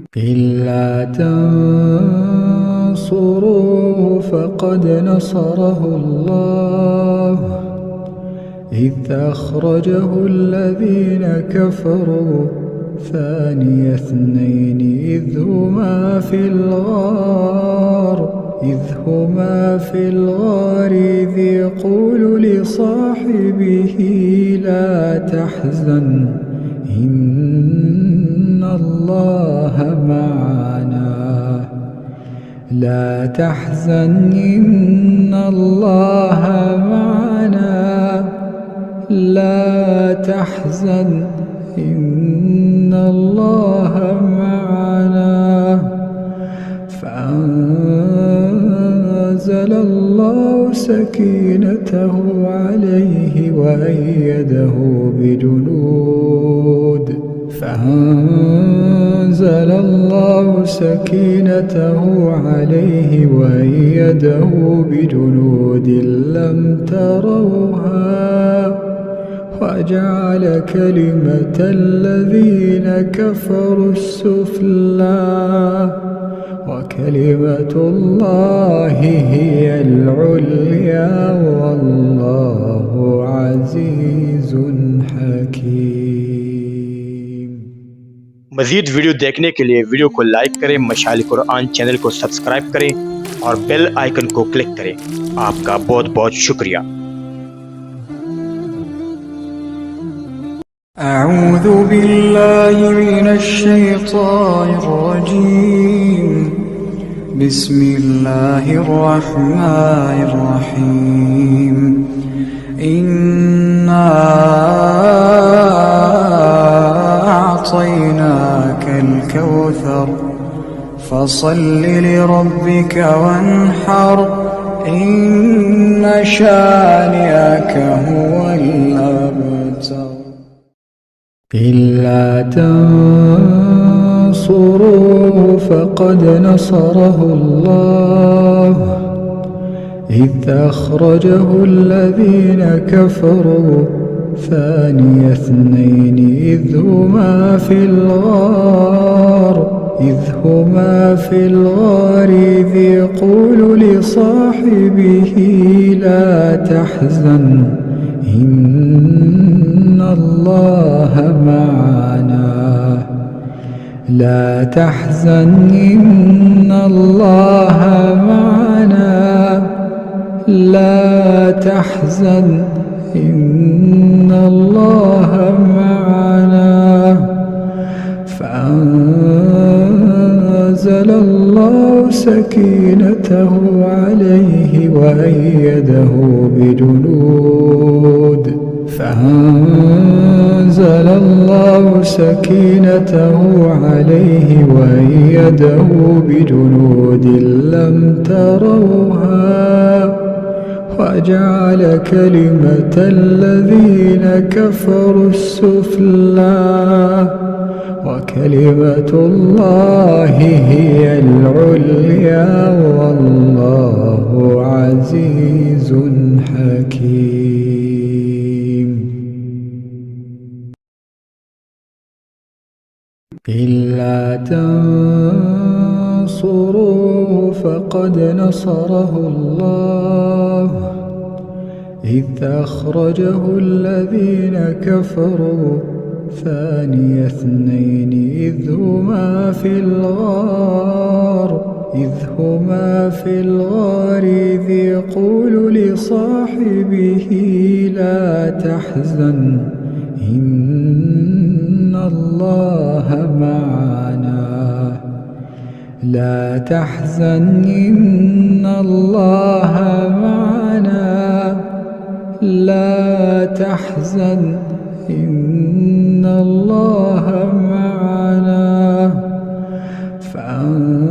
إلا تنصروه فقد نصره الله إذ أخرجه الذين كفروا ثاني اثنين إذ هما في الغار إذ يقول لصاحبه لا تحزن إن الله معنا لا تحزن إن الله معنا لا تحزن إن الله معنا فأنزل الله سكينته عليه وأيده بجنود لم تروها وجعل كلمة الذين كفروا السفلى وكلمة الله هي العليا والله عزيز حكيم। मज़ीद वीडियो देखने के लिए वीडियो को लाइक करें, मशाल कुरान चैनल को सब्सक्राइब करें और बेल आइकन को क्लिक करें। आपका बहुत बहुत शुक्रिया। أعوذ بالله من الشيطان الرجيم بسم الله الرحمن الرحيم إنا أعطيناك الكوثر فصل لربك وانحر إن شانئك هو الأبتر إلا تنصروه فقد نصره الله إذ أخرجه الذين كفروا ثاني اثنين إذ هما في الغار إذ يقول لصاحبه لا تحزن إن الله معنا لا تحزن إن الله معنا لا تحزن إن الله معنا فأنزل الله سكينته عليه وأيده بجنود لم تروها وجعل كلمة الذين كفروا السفلى وكلمة الله هي العليا والله عزيز حكيم إلا تنصروه فقد نصره الله إذ أخرجه الذين كفروا ثاني اثنين إذ هما في الغار إذ يقول لصاحبه لا تحزن إن الله معنا لا تحزن إن الله معنا لا تحزن إن الله معنا فأنزل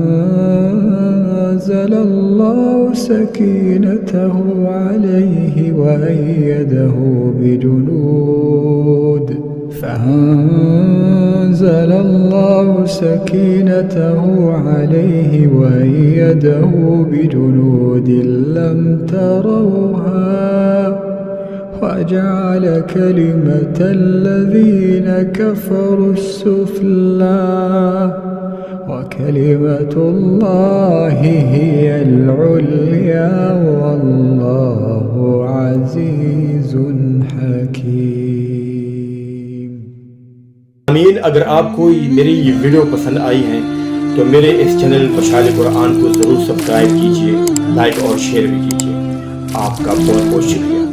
الله سكينته عليه وأيده بجنود لم تروها وجعل كلمة الذين كفروا السفلى وكلمة الله هي العليا والله عزيز حكيم। आमीन। अगर आपको मेरी ये वीडियो पसंद आई है तो मेरे इस चैनल मशाल कुरान को ज़रूर सब्सक्राइब कीजिए, लाइक और शेयर भी कीजिए। आपका बहुत बहुत शुक्रिया।